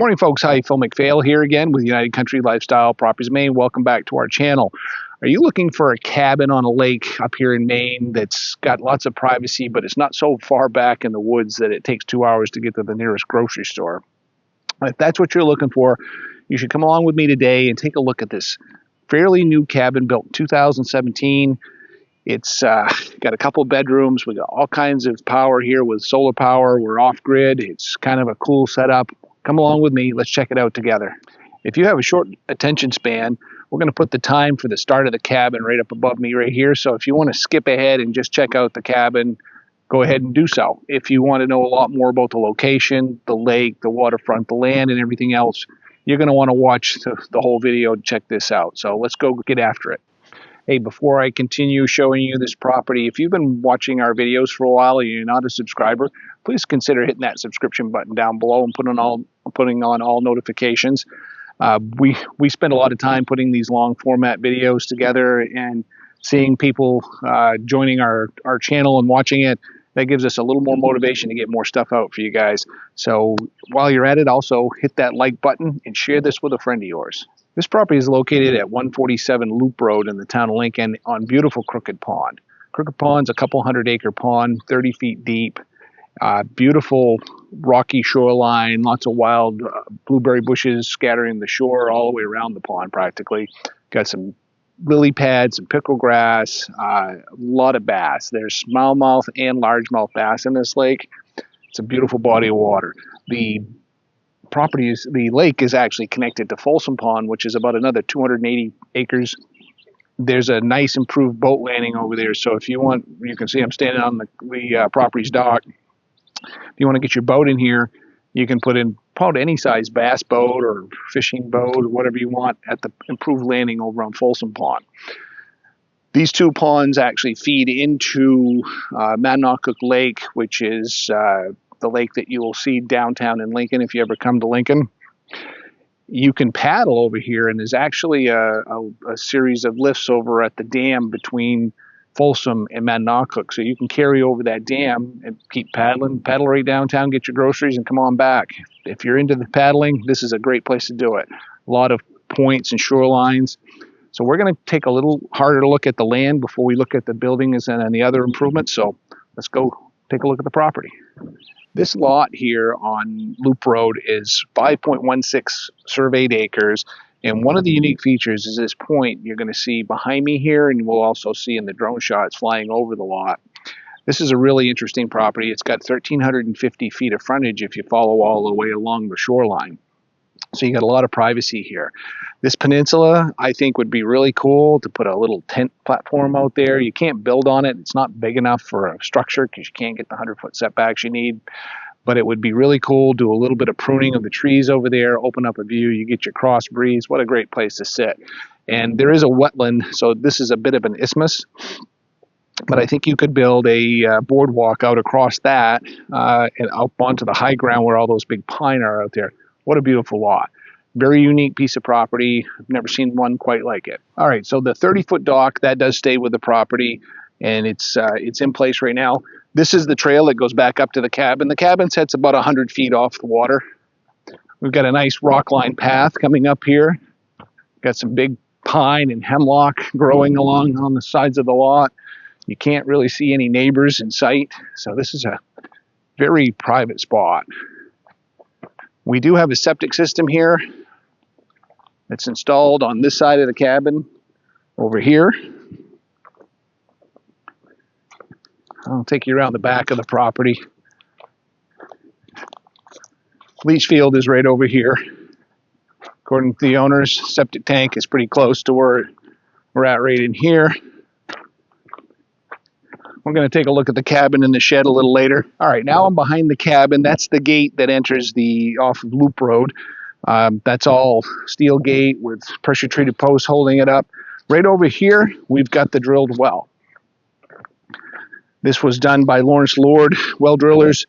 Morning, folks. Hi, Phil McPhail here again with United Country Lifestyle Properties Maine. Welcome back to our channel. Are you looking for a cabin on a lake up here in Maine that's got lots of privacy, but it's not so far back in the woods that it takes 2 hours to get to the nearest grocery store? If that's what you're looking for, you should come along with me today and take a look at this fairly new cabin built in 2017. It's got a couple bedrooms. We got all kinds of power here with solar power. We're off grid. It's kind of a cool setup. Come along with me. Let's check it out together. If you have a short attention span, we're going to put the time for the start of the cabin right up above me right here. So if you want to skip ahead and just check out the cabin, go ahead and do so. If you want to know a lot more about the location, the lake, the waterfront, the land, and everything else, you're going to want to watch the whole video and check this out. So let's go get after it. Hey, before I continue showing you this property, if you've been watching our videos for a while and you're not a subscriber, please consider hitting that subscription button down below and putting on all notifications. We spend a lot of time putting these long format videos together, and seeing people joining our channel and watching it, that gives us a little more motivation to get more stuff out for you guys. So while you're at it, also hit that like button and share this with a friend of yours. This property is located at 147 Loop Road in the town of Lincoln on beautiful Crooked Pond. Crooked Pond's a couple 100-acre pond, 30 feet deep, beautiful rocky shoreline, lots of wild blueberry bushes scattering the shore all the way around the pond practically. Got some lily pads, some pickle grass, a lot of bass. There's smallmouth and largemouth bass in this lake. It's a beautiful body of water. The lake is actually connected to Folsom Pond, which is about another 280 acres. There's a nice improved boat landing over there. So if you want, you can see I'm standing on the property's dock. If you want to get your boat in here, you can put in probably any size bass boat or fishing boat or whatever you want at the improved landing over on Folsom Pond. These two ponds actually feed into Monadnock Lake, which is the lake that you will see downtown in Lincoln if you ever come to Lincoln. You can paddle over here, and there's actually a series of lifts over at the dam between Folsom and Monadnock. So you can carry over that dam and keep paddling, paddle right downtown, get your groceries, and come on back. If you're into the paddling, this is a great place to do it. A lot of points and shorelines. So we're going to take a little harder look at the land before we look at the buildings and the other improvements. So let's go take a look at the property. This lot here on Loop Road is 5.16 surveyed acres, and one of the unique features is this point you're going to see behind me here, and we'll also see in the drone shots flying over the lot. This is a really interesting property. It's got 1,350 feet of frontage if you follow all the way along the shoreline. So you got a lot of privacy here. This peninsula, I think, would be really cool to put a little tent platform out there. You can't build on it. It's not big enough for a structure because you can't get the 100-foot setbacks you need. But it would be really cool. Do a little bit of pruning of the trees over there, open up a view. You get your cross breeze. What a great place to sit. And there is a wetland, so this is a bit of an isthmus. But I think you could build a boardwalk out across that and out onto the high ground where all those big pine are out there. What a beautiful lot. Very unique piece of property. I've never seen one quite like it. All right, so the 30-foot dock, that does stay with the property, and it's in place right now. This is the trail that goes back up to the cabin. The cabin sits about 100 feet off the water. We've got a nice rockline path coming up here. Got some big pine and hemlock growing along on the sides of the lot. You can't really see any neighbors in sight, so this is a very private spot. We do have a septic system here that's installed on this side of the cabin over here. I'll take you around the back of the property. Leach field is right over here. According to the owners, septic tank is pretty close to where we're at right in here. We're going to take a look at the cabin and the shed a little later. All right, now I'm behind the cabin. That's the gate that enters off of Loop Road. That's all steel gate with pressure-treated posts holding it up. Right over here, we've got the drilled well. This was done by Lawrence Lord well drillers.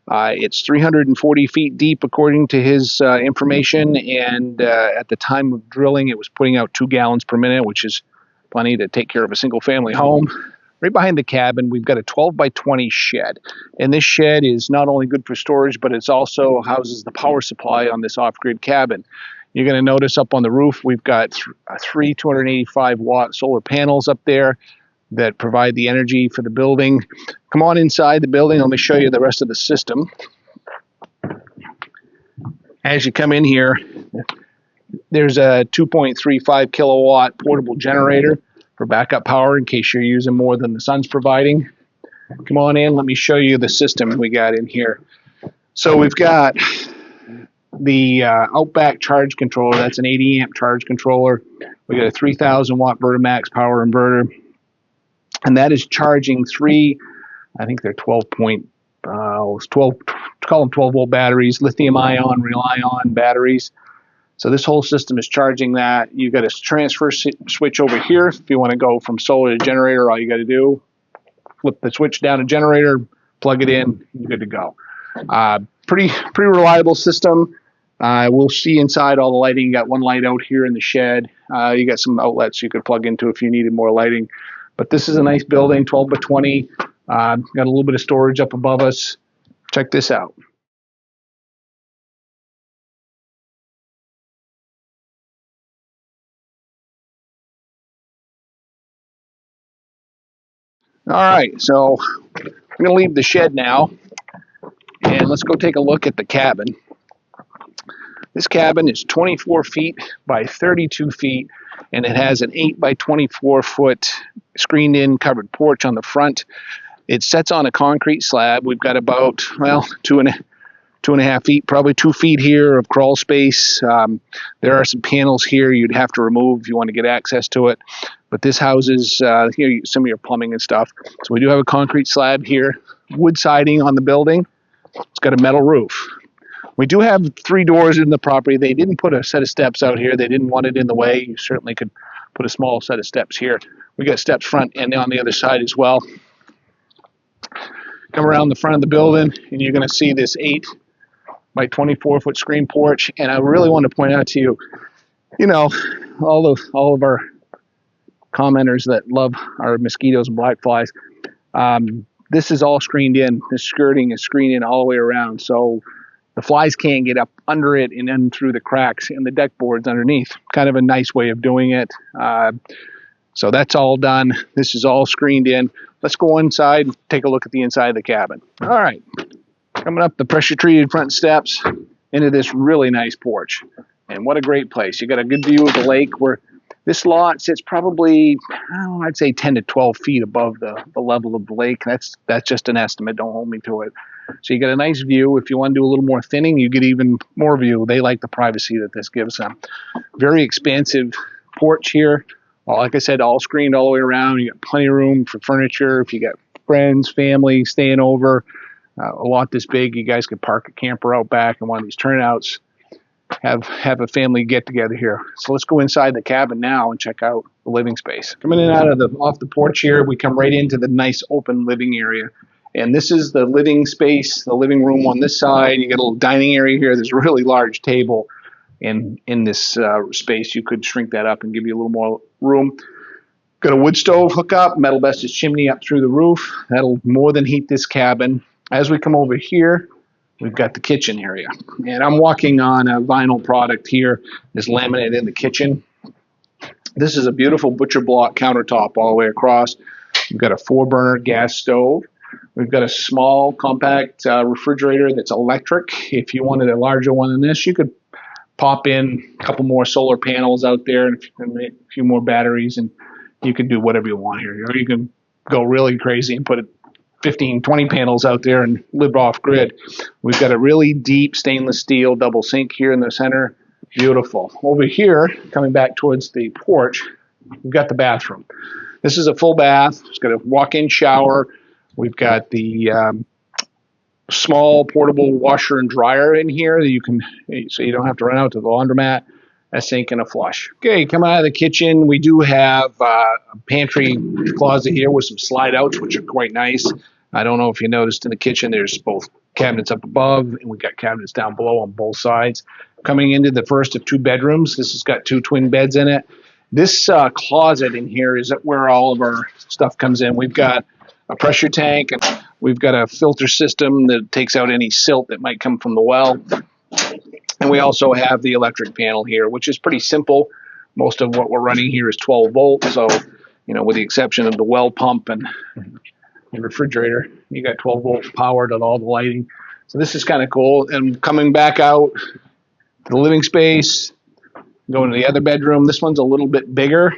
It's 340 feet deep according to his information, and at the time of drilling, it was putting out 2 gallons per minute, which is plenty to take care of a single-family home. right behind the cabin, we've got a 12 by 20 shed. And this shed is not only good for storage, but it's also houses the power supply on this off-grid cabin. You're going to notice up on the roof, we've got three 285-watt solar panels up there that provide the energy for the building. Come on inside the building. Let me show you the rest of the system. As you come in here, there's a 2.35 kilowatt portable generator for backup power in case you're using more than the sun's providing. Come on in, let me show you the system we got in here. So we've got the Outback charge controller. That's an 80 amp charge controller. We got a 3,000 watt Vertimax power inverter, and that is charging three, I think they're 12 volt batteries, lithium ion, real ion batteries. So this whole system is charging that. You've got a transfer switch over here. If you want to go from solar to generator, all you got to do, flip the switch down to generator, plug it in, you're good to go. Pretty reliable system. We'll see inside all the lighting. You got one light out here in the shed. You got some outlets you could plug into if you needed more lighting. But this is a nice building, 12 by 20. Got a little bit of storage up above us. Check this out. All right, so I'm going to leave the shed now, and let's go take a look at the cabin. This cabin is 24 feet by 32 feet, and it has an 8 by 24 foot screened-in covered porch on the front. It sets on a concrete slab. We've got about, well, two and a half feet, probably 2 feet here of crawl space. There are some panels here you'd have to remove if you want to get access to it. But this houses some of your plumbing and stuff. So we do have a concrete slab here, wood siding on the building. It's got a metal roof. We do have 3 doors in the property. They didn't put a set of steps out here. They didn't want it in the way. You certainly could put a small set of steps here. We got steps front and on the other side as well. Come around the front of the building, and you're going to see this 8 by 24 foot screen porch. And I really want to point out to you, all of our commenters that love our mosquitoes and black flies. This is all screened in. The skirting is screened in all the way around, so the flies can't get up under it and in through the cracks in the deck boards underneath. Kind of a nice way of doing it. So that's all done. This is all screened in. Let's go inside and take a look at the inside of the cabin. All right, coming up the pressure treated front steps into this really nice porch. And what a great place. You got a good view of the lake where this lot sits probably, I'd say 10 to 12 feet above the level of the lake. That's just an estimate. Don't hold me to it. So you get a nice view. If you want to do a little more thinning, you get even more view. They like the privacy that this gives them. Very expansive porch here. Like I said, all screened all the way around. You got plenty of room for furniture. If you got friends, family staying over, a lot this big, you guys could park a camper out back in one of these turnouts. Have a family get together here. So let's go inside the cabin now and check out the living space. Coming in out of off the porch here, we come right into the nice open living area. And this is the living space, the living room on this side. You got a little dining area here. There's a really large table in this space. You could shrink that up and give you a little more room. Got a wood stove hookup, metal vested chimney up through the roof. That'll more than heat this cabin. As we come over here, we've got the kitchen area. And I'm walking on a vinyl product here, this laminate in the kitchen. This is a beautiful butcher block countertop all the way across. We've got a 4-burner gas stove. We've got a small compact refrigerator that's electric. If you wanted a larger one than this, you could pop in a couple more solar panels out there and a few more batteries, and you can do whatever you want here. Or you can go really crazy and put 15, 20 panels out there and live off grid. We've got a really deep stainless steel double sink here in the center. Beautiful. Over here, coming back towards the porch, we've got the bathroom. This is a full bath. It's got a walk-in shower. We've got the small portable washer and dryer in here that you can, so you don't have to run out to the laundromat, a sink and a flush. Okay, come out of the kitchen. We do have a pantry closet here with some slide outs, which are quite nice. I don't know if you noticed in the kitchen, there's both cabinets up above and we've got cabinets down below on both sides. Coming into the first of 2 bedrooms, this has got 2 twin beds in it. This closet in here is where all of our stuff comes in. We've got a pressure tank, and we've got a filter system that takes out any silt that might come from the well. And we also have the electric panel here, which is pretty simple. Most of what we're running here is 12 volt. So, with the exception of the well pump and the refrigerator, you got 12 volt power to all the lighting. So this is kind of cool. And coming back out to the living space, going to the other bedroom. This one's a little bit bigger.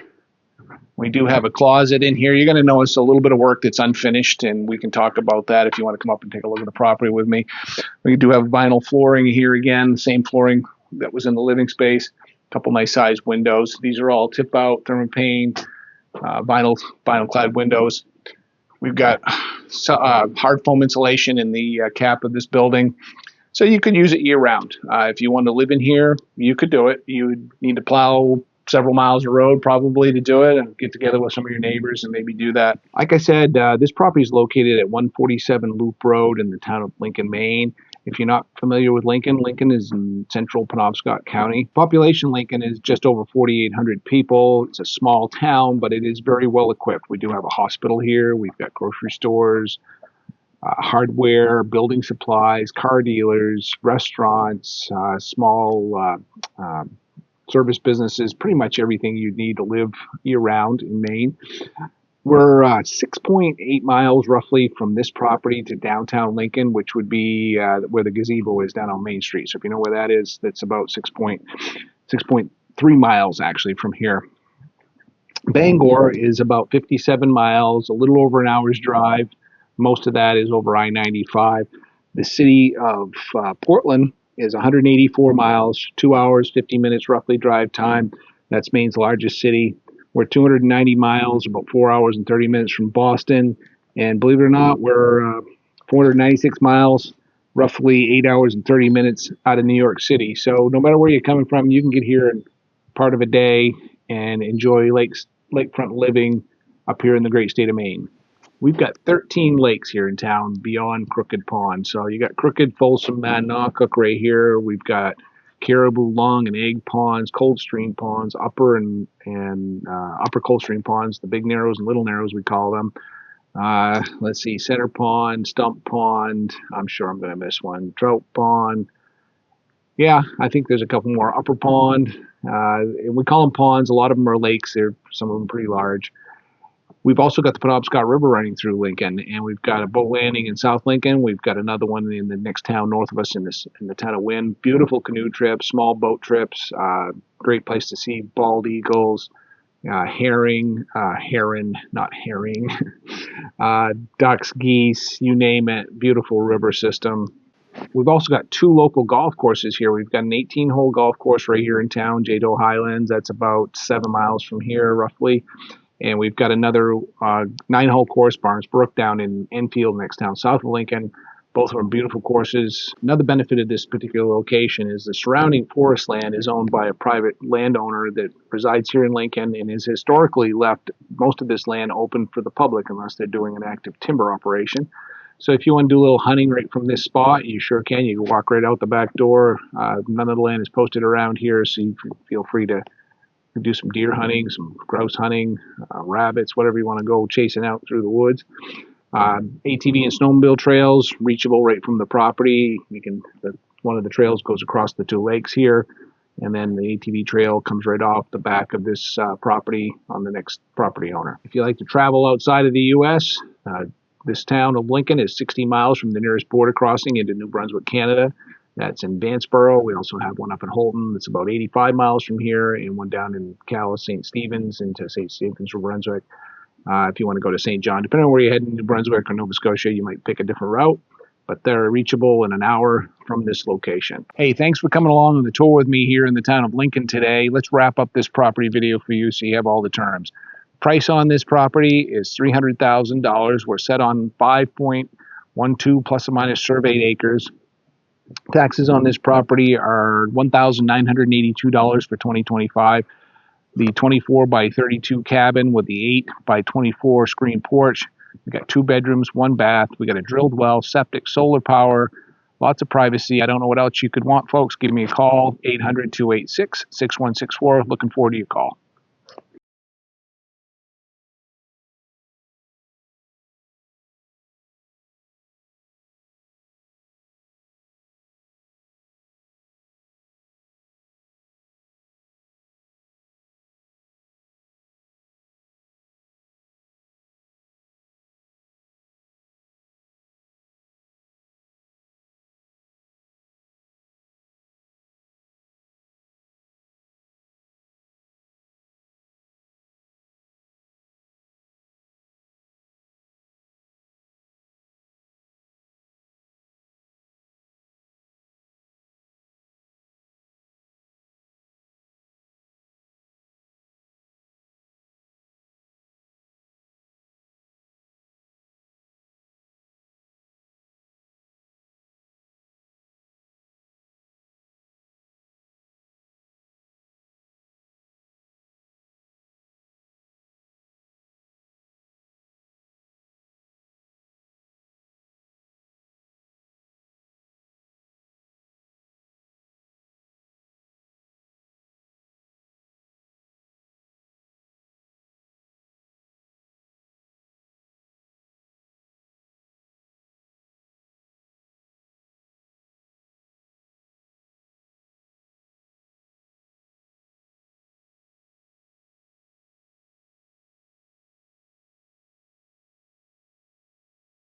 We do have a closet in here. You're going to notice a little bit of work that's unfinished, and we can talk about that if you want to come up and take a look at the property with me. We do have vinyl flooring here again, same flooring that was in the living space. A couple nice sized windows. These are all tip out, thermopane, vinyl clad windows. We've got hard foam insulation in the cap of this building. So you could use it year round. If you want to live in here, you could do it. You would need to plow several miles of road probably to do it, and get together with some of your neighbors and maybe do that. Like I said, this property is located at 147 Loop Road in the town of Lincoln, Maine. If you're not familiar with Lincoln, Lincoln is in central Penobscot County. Population Lincoln is just over 4,800 people. It's a small town, but it is very well equipped. We do have a hospital here. We've got grocery stores, hardware, building supplies, car dealers, restaurants, small service businesses, pretty much everything you need to live year-round in Maine. We're 6.8 miles roughly from this property to downtown Lincoln, which would be where the gazebo is down on Main Street. So if you know where that is, that's about 6.3 miles actually from here. Bangor is about 57 miles, a little over an hour's drive. Most of that is over I-95. The city of Portland is 184 miles, 2 hours, 50 minutes roughly drive time. That's Maine's largest city. We're 290 miles, about 4 hours and 30 minutes from Boston. And believe it or not, we're 496 miles, roughly 8 hours and 30 minutes out of New York City. So no matter where you're coming from, you can get here in part of a day and enjoy lakefront living up here in the great state of Maine. We've got 13 lakes here in town beyond Crooked Pond. So you got Crooked, Folsom, Monadnock right here. We've got Caribou, Long, and Egg ponds, Coldstream ponds, upper and upper Coldstream ponds, the big narrows and little narrows we call them. Let's see, Center Pond, Stump Pond. I'm sure I'm going to miss one. Trout Pond. Yeah, I think there's a couple more. Upper Pond. We call them ponds. A lot of them are lakes. Some of them pretty large. We've also got the Penobscot River running through Lincoln, and we've got a boat landing in South Lincoln. We've got another one in the next town north of us in the town of Wynn. Beautiful canoe trips, small boat trips, great place to see bald eagles, heron, not herring, ducks, geese, you name it. Beautiful river system. We've also got 2 local golf courses here. We've got an 18-hole golf course right here in town, Jado Highlands. That's about 7 miles from here, roughly. And we've got another 9-hole course, Barnes Brook, down in Enfield, next town south of Lincoln. Both are beautiful courses. Another benefit of this particular location is the surrounding forest land is owned by a private landowner that resides here in Lincoln and has historically left most of this land open for the public unless they're doing an active timber operation. So if you want to do a little hunting right from this spot, you sure can. You can walk right out the back door. None of the land is posted around here, so you feel free to do some deer hunting, some grouse hunting, rabbits, whatever you want to go chasing out through the woods. ATV and snowmobile trails, reachable right from the property. One of the trails goes across the 2 lakes here, and then the ATV trail comes right off the back of this property on the next property owner. If you like to travel outside of the U.S., this town of Lincoln is 60 miles from the nearest border crossing into New Brunswick, Canada. That's in Vanceboro. We also have one up in Holton that's about 85 miles from here, and one down in Calais, St. Stephen's, into St. Stephen's, New Brunswick. If you want to go to St. John, depending on where you head in New Brunswick or Nova Scotia, you might pick a different route, but they're reachable in an hour from this location. Hey, thanks for coming along on the tour with me here in the town of Lincoln today. Let's wrap up this property video for you so you have all the terms. Price on this property is $300,000. We're set on 5.12 plus or minus surveyed acres. Taxes on this property are $1,982 for 2025. The 24 by 32 cabin with the 8 by 24 screen porch. We got 2 bedrooms, 1 bath. We got a drilled well, septic, solar power, lots of privacy. I don't know what else you could want, folks. Give me a call, 800-286-6164. Looking forward to your call.